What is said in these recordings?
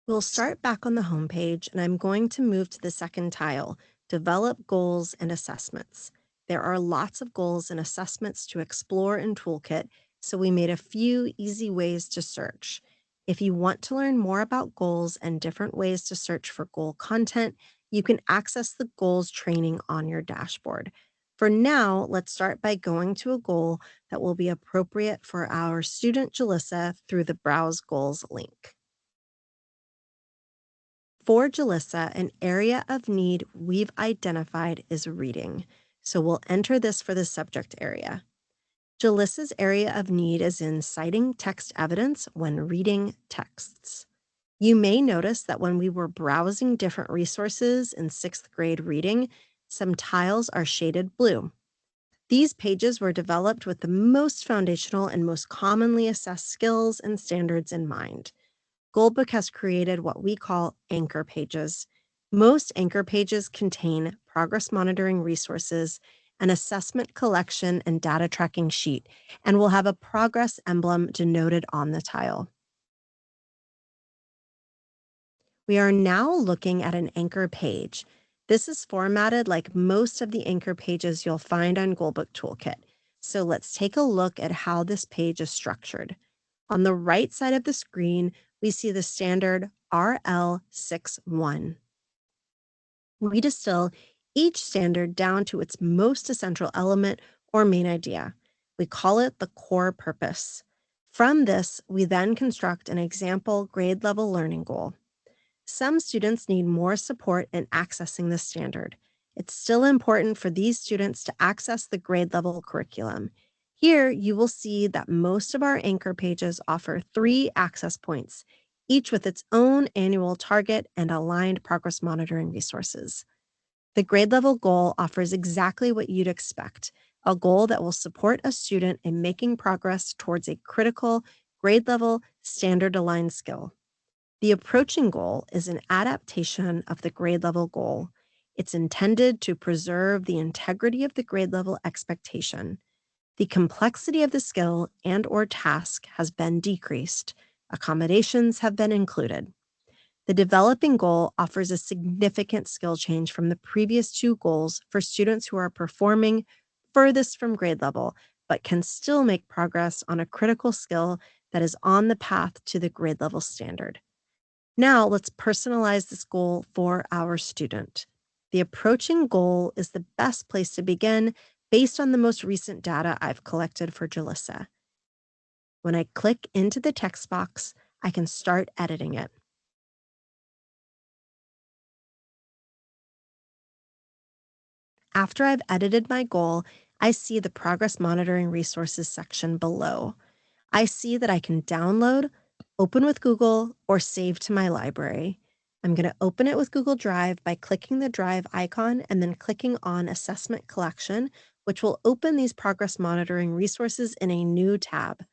We'll start back on the homepage, and I'm going to move to the second tile, Develop Goals and Assessments. There are lots of goals and assessments to explore in Toolkit, so we made a few easy ways to search. If you want to learn more about goals and different ways to search for goal content, you can access the goals training on your dashboard. For now, let's start by going to a goal that will be appropriate for our student Jalissa through the Browse Goals link. For Jalissa, an area of need we've identified is reading, so we'll enter this for the subject area. Jalissa's area of need is in citing text evidence when reading texts. You may notice that when we were browsing different resources in sixth grade reading, some tiles are shaded blue. These pages were developed with the most foundational and most commonly assessed skills and standards in mind. Goalbook has created what we call anchor pages. Most anchor pages contain progress monitoring resources, an assessment collection and data tracking sheet, and will have a progress emblem denoted on the tile. We are now looking at an anchor page. This is formatted like most of the anchor pages you'll find on Goalbook Toolkit. So let's take a look at how this page is structured. On the right side of the screen, we see the standard RL61. We distill each standard down to its most essential element or main idea. We call it the core purpose. From this, we then construct an example grade level learning goal. Some students need more support in accessing this standard. It's still important for these students to access the grade level curriculum. Here, you will see that most of our anchor pages offer 3 access points, each with its own annual target and aligned progress monitoring resources. The grade level goal offers exactly what you'd expect, a goal that will support a student in making progress towards a critical grade level standard aligned skill. The approaching goal is an adaptation of the grade level goal. It's intended to preserve the integrity of the grade level expectation. The complexity of the skill and/or task has been decreased. Accommodations have been included. The developing goal offers a significant skill change from the previous 2 goals for students who are performing furthest from grade level, but can still make progress on a critical skill that is on the path to the grade level standard. Now let's personalize this goal for our student. The approaching goal is the best place to begin based on the most recent data I've collected for Jalissa. When I click into the text box, I can start editing it. After I've edited my goal, I see the progress monitoring resources section below. I see that I can download, open with Google, or save to my library. I'm going to open it with Google Drive by clicking the Drive icon and then clicking on Assessment Collection, which will open these progress monitoring resources in a new tab.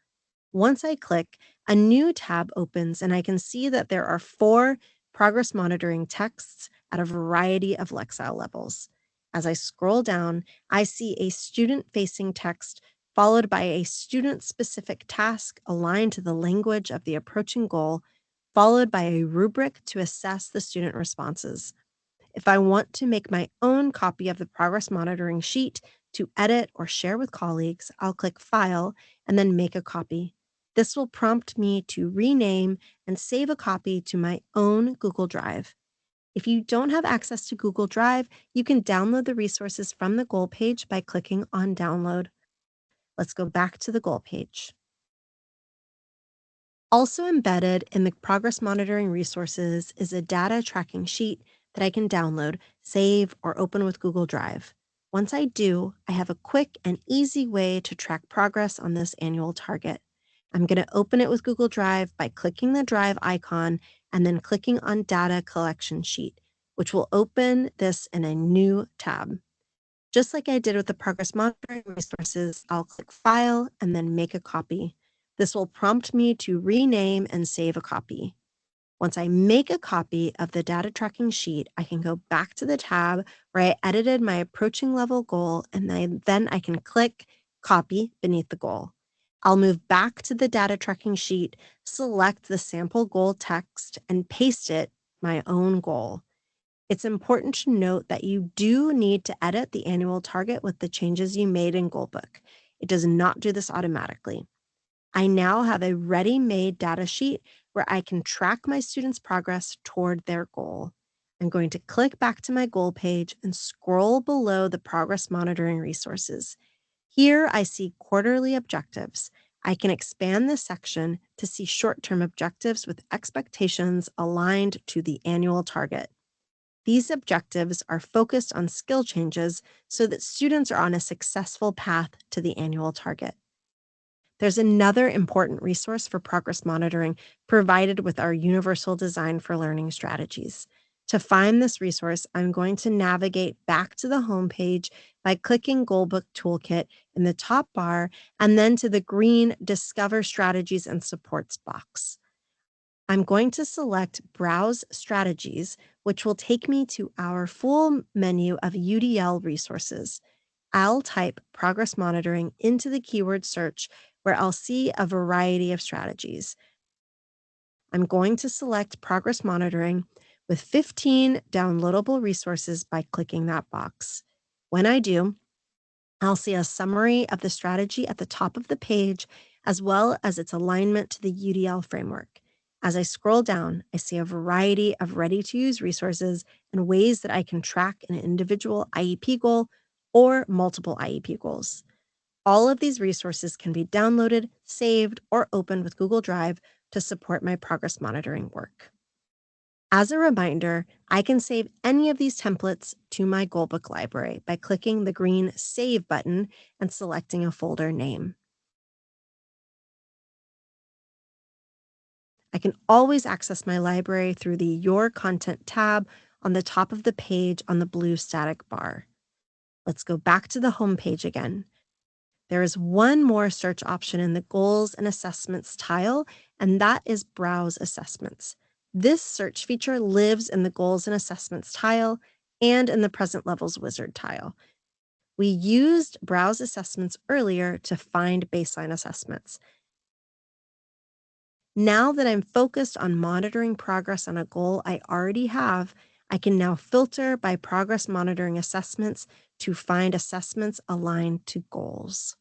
Once I click, a new tab opens and I can see that there are 4 progress monitoring texts at a variety of Lexile levels. As I scroll down, I see a student-facing text followed by a student-specific task aligned to the language of the approaching goal, followed by a rubric to assess the student responses. If I want to make my own copy of the progress monitoring sheet to edit or share with colleagues, I'll click File and then Make a Copy. This will prompt me to rename and save a copy to my own Google Drive. If you don't have access to Google Drive, you can download the resources from the goal page by clicking on Download. Let's go back to the goal page. Also embedded in the progress monitoring resources is a data tracking sheet that I can download, save, or open with Google Drive. Once I do, I have a quick and easy way to track progress on this annual target. I'm going to open it with Google Drive by clicking the Drive icon and then clicking on Data Collection Sheet, which will open this in a new tab. Just like I did with the progress monitoring resources, I'll click File and then Make a Copy. This will prompt me to rename and save a copy. Once I make a copy of the data tracking sheet, I can go back to the tab where I edited my approaching level goal, and then I can click Copy beneath the goal. I'll move back to the data tracking sheet, select the sample goal text, and paste it my own goal. It's important to note that you do need to edit the annual target with the changes you made in Goalbook. It does not do this automatically. I now have a ready-made data sheet where I can track my students' progress toward their goal. I'm going to click back to my goal page and scroll below the progress monitoring resources. Here I see quarterly objectives. I can expand this section to see short-term objectives with expectations aligned to the annual target. These objectives are focused on skill changes so that students are on a successful path to the annual target. There's another important resource for progress monitoring provided with our Universal Design for Learning strategies. To find this resource, I'm going to navigate back to the homepage by clicking Goalbook Toolkit in the top bar and then to the green Discover Strategies and Supports box. I'm going to select Browse Strategies, which will take me to our full menu of UDL resources. I'll type progress monitoring into the keyword search where I'll see a variety of strategies. I'm going to select progress monitoring with 15 downloadable resources by clicking that box. When I do, I'll see a summary of the strategy at the top of the page, as well as its alignment to the UDL framework. As I scroll down, I see a variety of ready-to-use resources and ways that I can track an individual IEP goal or multiple IEP goals. All of these resources can be downloaded, saved, or opened with Google Drive to support my progress monitoring work. As a reminder, I can save any of these templates to my Goalbook library by clicking the green Save button and selecting a folder name. I can always access my library through the Your Content tab on the top of the page on the blue static bar. Let's go back to the home page again. There is one more search option in the Goals and Assessments tile, and that is Browse Assessments. This search feature lives in the Goals and Assessments tile and in the Present Levels Wizard tile. We used Browse Assessments earlier to find baseline assessments. Now that I'm focused on monitoring progress on a goal I already have, I can now filter by progress monitoring assessments to find assessments aligned to goals.